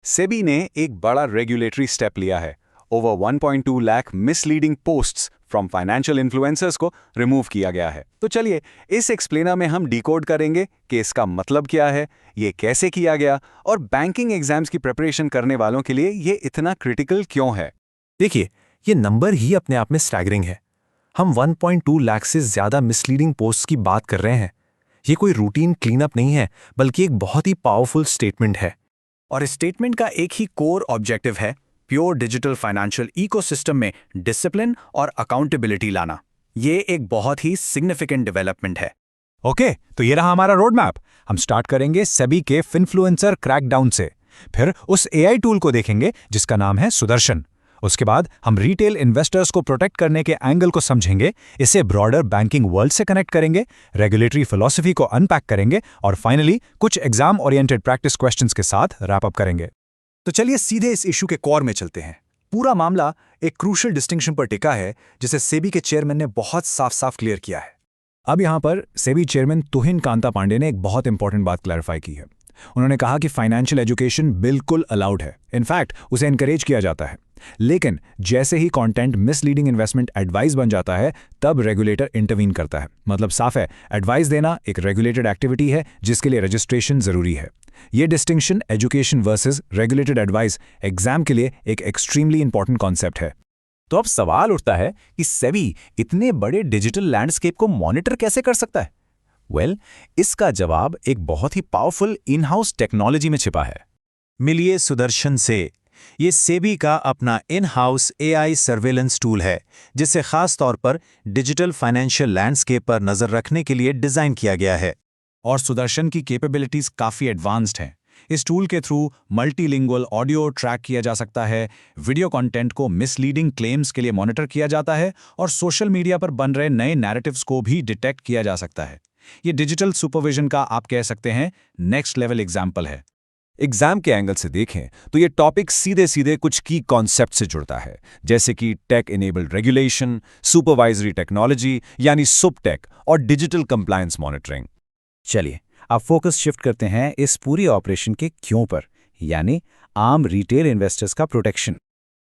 सेबी ने एक बड़ा रेगुलेटरी स्टेप लिया है। Over 1.2 lakh misleading posts from financial influencers को रिमूव किया गया है। तो चलिए इस एक्सप्लेनर में हम डिकोड करेंगे कि इसका मतलब क्या है, ये कैसे किया गया और बैंकिंग एग्जाम्स की प्रिपरेशन करने वालों के लिए ये इतना क्रिटिकल क्यों है। देखिए, ये नंबर ही अपने आप में स्टैगरिंग है। हम 1.2 लाख से ज्यादा मिसलीडिंग पोस्ट्स की बात कर रहे हैं। ये कोई रूटीन क्लीनअप नहीं है, बल्कि एक बहुत ही पावरफुल स्टेटमेंट है। और इस स्टेटमेंट का एक ही कोर ऑब्जेक्टिव है, प्योर डिजिटल फाइनेंशियल इकोसिस्टम में डिसिप्लिन और अकाउंटेबिलिटी लाना। ये एक बहुत ही सिग्निफिकेंट डेवलपमेंट है। ओके, तो ये रहा हमारा रोड मैप। हम स्टार्ट करेंगे सेबी के फिन्फ्लुएंसर क्रैकडाउन से, फिर उस एआई टूल को देखेंगे जिसका नाम है सुदर्शन। उसके बाद हम रिटेल इन्वेस्टर्स को प्रोटेक्ट करने के एंगल को समझेंगे, इसे ब्रॉडर बैंकिंग वर्ल्ड से कनेक्ट करेंगे, रेगुलेटरी फिलॉसफी को अनपैक करेंगे और फाइनली कुछ एग्जाम ओरिएंटेड प्रैक्टिस क्वेश्चंस के साथ रैप अप करेंगे। तो चलिए सीधे इस इशू के कोर में चलते हैं। पूरा मामला एक क्रूशियल डिस्टिंक्शन पर टिका है, जिसे सेबी के चेयरमैन ने बहुत साफ साफ क्लियर किया है। अब यहां पर सेबी चेयरमैन तुहिन कांता पांडे ने एक बहुत इंपॉर्टेंट बात क्लैरिफाई की है। उन्होंने कहा कि फाइनेंशियल एजुकेशन बिल्कुल अलाउड है, इनफैक्ट उसे एनकरेज किया जाता है, लेकिन जैसे ही कंटेंट मिसलीडिंग इन्वेस्टमेंट एडवाइस बन जाता है तब रेगुलेटर इंटरवीन करता है। मतलब साफ है, एडवाइस देना एक रेगुलेटेड एक्टिविटी है जिसके लिए रजिस्ट्रेशन जरूरी है। ये distinction education versus regulated advice exam के लिए एक एक्सट्रीमली इंपॉर्टेंट कॉन्सेप्ट है। तो अब सवाल उठता है कि सेबी इतने बड़े डिजिटल लैंडस्केप को मॉनिटर कैसे कर सकता है? इसका जवाब एक बहुत ही पावरफुल इन हाउस टेक्नोलॉजी में छिपा है। मिलिए सुदर्शन से। ये सेबी का अपना in house AI surveillance tool है, जिसे खास तौर पर डिजिटल फाइनेंशियल लैंडस्केप पर नजर रखने के लिए डिजाइन किया गया है। और सुदर्शन की कैपेबिलिटीज काफी एडवांस्ड हैं। इस टूल के थ्रू मल्टीलिंगुअल ऑडियो ट्रैक किया जा सकता है, वीडियो कंटेंट को मिसलीडिंग क्लेम्स के लिए मॉनिटर किया जाता है और सोशल मीडिया पर बन रहे नए नैरेटिव्स को भी डिटेक्ट किया जा सकता है। ये डिजिटल सुपरविजन का आप कह सकते हैं नेक्स्ट लेवल एग्जाम्पल है। एग्जाम के एंगल से देखें तो ये टॉपिक सीधे सीधे कुछ की कॉन्सेप्ट से जुड़ता है, जैसे कि tech enabled regulation, supervisory technology यानी सुपटेक और डिजिटल कंप्लायंस मॉनिटरिंग। चलिए अब फोकस शिफ्ट करते हैं इस पूरी ऑपरेशन के क्यों पर, यानी आम रिटेल इन्वेस्टर्स का प्रोटेक्शन।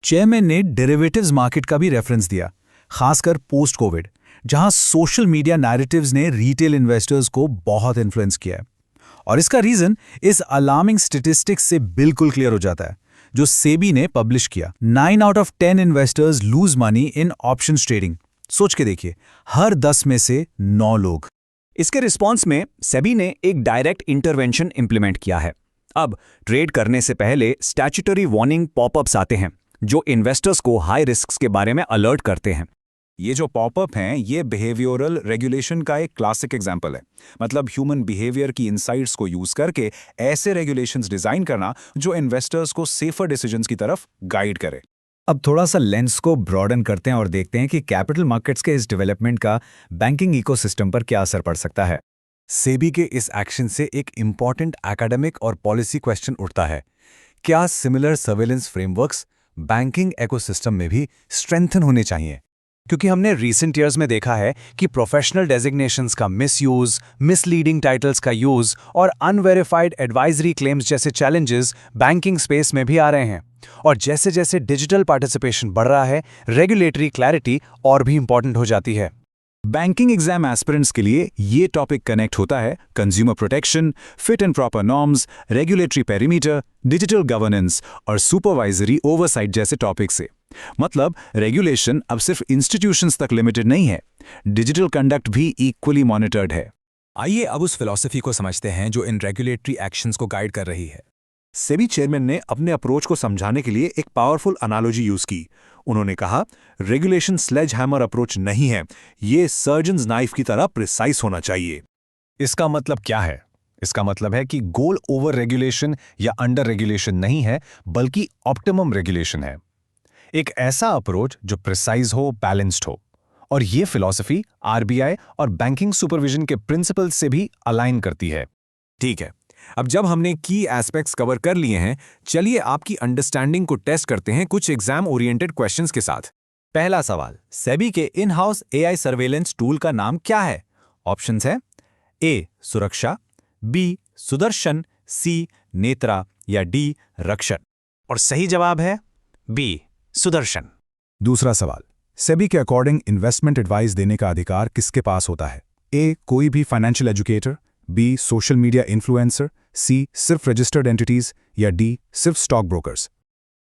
चेयरमैन ने डेरिवेटिव्स मार्केट का भी रेफरेंस दिया, खासकर पोस्ट कोविड, जहां सोशल मीडिया नैरेटिव्स ने रिटेल इन्वेस्टर्स को बहुत इन्फ्लुएंस किया है। और इसका रीजन इस अलार्मिंग स्टैटिस्टिक्स से बिल्कुल क्लियर हो जाता है, जो सेबी ने पब्लिश किया। 9 out of 10 investors lose money in options trading. सोच के देखिए, हर 10 में से 9 लोग। इसके रिस्पॉन्स में सेबी ने एक डायरेक्ट इंटरवेंशन इंप्लीमेंट किया है। अब ट्रेड करने से पहले स्टैट्यूटरी वार्निंग पॉपअप्स आते हैं, जो इन्वेस्टर्स को हाई रिस्क्स के बारे में अलर्ट करते हैं। ये जो पॉपअप हैं, ये बिहेवियरल रेगुलेशन का एक क्लासिक एग्जाम्पल है। मतलब ह्यूमन बिहेवियर की इनसाइट्स को यूज करके ऐसे रेगुलेशंस डिजाइन करना जो इन्वेस्टर्स को सेफर डिसीजंस की तरफ गाइड करे। अब थोड़ा सा लेंस को ब्रॉडन करते हैं और देखते हैं कि कैपिटल मार्केट्स के इस डेवलपमेंट का बैंकिंग इकोसिस्टम पर क्या असर पड़ सकता है। सेबी के इस एक्शन से एक इंपॉर्टेंट एकेडमिक और पॉलिसी क्वेश्चन उठता है। क्या similar surveillance frameworks banking ecosystem में भी स्ट्रेंथन होने चाहिए? क्योंकि हमने रीसेंट ईयर्स में देखा है कि प्रोफेशनल डेजिग्नेशंस का मिसयूज, मिसलीडिंग टाइटल्स का यूज और अनवेरिफाइड एडवाइजरी क्लेम्स जैसे चैलेंजेस बैंकिंग स्पेस में भी आ रहे हैं। और जैसे जैसे डिजिटल पार्टिसिपेशन बढ़ रहा है, रेगुलेटरी क्लैरिटी और भी इंपॉर्टेंट हो जाती है। बैंकिंग एग्जाम एस्पिरेंट्स के लिए ये टॉपिक कनेक्ट होता है consumer protection, fit and proper norms, regulatory perimeter, digital governance और सुपरवाइजरी ओवरसाइट जैसे टॉपिक से। मतलब रेगुलेशन अब सिर्फ इंस्टीट्यूशंस तक लिमिटेड नहीं है, डिजिटल कंडक्ट भी इक्वली मॉनिटर्ड है। आइए अब उस फिलॉसफी को समझते हैं जो इन रेगुलेटरी एक्शंस को गाइड कर रही है। सेबी चेयरमैन ने अपने अप्रोच को समझाने के लिए एक पावरफुल एनालॉजी यूज की। उन्होंने कहा, रेगुलेशन स्लेज हैमर अप्रोच नहीं है, ये सर्जन्स नाइफ की तरह प्रिसाइज होना चाहिए। इसका मतलब क्या है? इसका मतलब है कि गोल ओवर रेगुलेशन या अंडर रेगुलेशन नहीं है, बल्कि ऑप्टिमम रेगुलेशन है। एक ऐसा अप्रोच जो प्रिसाइज हो, बैलेंस्ड हो। और ये फिलॉसफी आरबीआई और बैंकिंग सुपरविजन के प्रिंसिपल्स से भी अलाइन करती है। ठीक है, अब जब हमने की एस्पेक्ट्स कवर कर लिए हैं, चलिए आपकी अंडरस्टैंडिंग को टेस्ट करते हैं कुछ एग्जाम ओरिएंटेड क्वेश्चंस के साथ। पहला सवाल, सेबी के in house AI surveillance tool का नाम क्या है? ऑप्शंस है ए सुरक्षा, बी सुदर्शन, सी नेत्रा या डी रक्षक। और सही जवाब है बी, सुदर्शन। दूसरा सवाल, सेबी के अकॉर्डिंग इन्वेस्टमेंट एडवाइस देने का अधिकार किसके पास होता है? ए, कोई भी financial educator, B, social media influencer, C, सिर्फ रजिस्टर्ड एंटिटीज, या डी, सिर्फ स्टॉक ब्रोकर्स।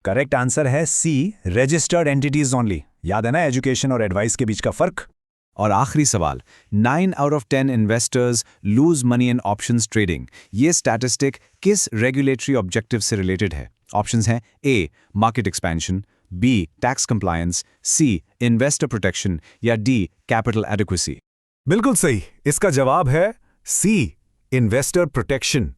करेक्ट आंसर है सी, रजिस्टर्ड एंटिटीज ओनली। याद है ना एजुकेशन और एडवाइस के बीच का फर्क? और आखिरी सवाल, 9 out of 10 investors lose money in options trading. ये स्टैटिस्टिक किस रेगुलेटरी ऑब्जेक्टिव से रिलेटेड है? ऑप्शंस हैं A, market expansion, B, tax compliance, C, investor protection, या डी, कैपिटल एडिक्वेसी। बिल्कुल सही। इसका जवाब है सी, इन्वेस्टर प्रोटेक्शन।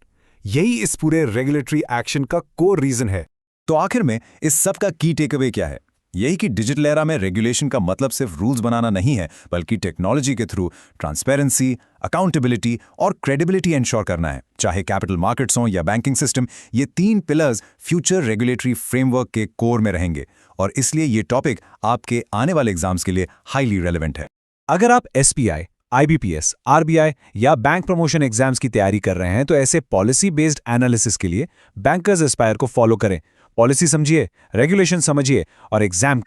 यही इस पूरे रेगुलेटरी एक्शन का कोर रीजन है। तो आखिर में इस सब का की टेकअवे क्या है? यही कि डिजिटल एरा में रेगुलेशन का मतलब सिर्फ रूल्स बनाना नहीं है, बल्कि टेक्नोलॉजी के थ्रू ट्रांसपेरेंसी, अकाउंटेबिलिटी और क्रेडिबिलिटी इंश्योर करना है। चाहे कैपिटल मार्केट्स हों या बैंकिंग सिस्टम, ये 3 पिलर्स फ्यूचर रेगुलेटरी फ्रेमवर्क के कोर में रहेंगे और इसलिए ये टॉपिक आपके आने वाले एग्जाम्स के लिए हाईली रेलेवेंट है। अगर आप SBI, IBPS, RBI या बैंक प्रमोशन एग्जाम्स की तैयारी कर रहे हैं तो ऐसे पॉलिसी बेस्ड एनालिसिस के लिए बैंकर्स एस्पायर को फॉलो करें। पॉलिसी समझिए, रेगुलेशन समझिए और एग्जाम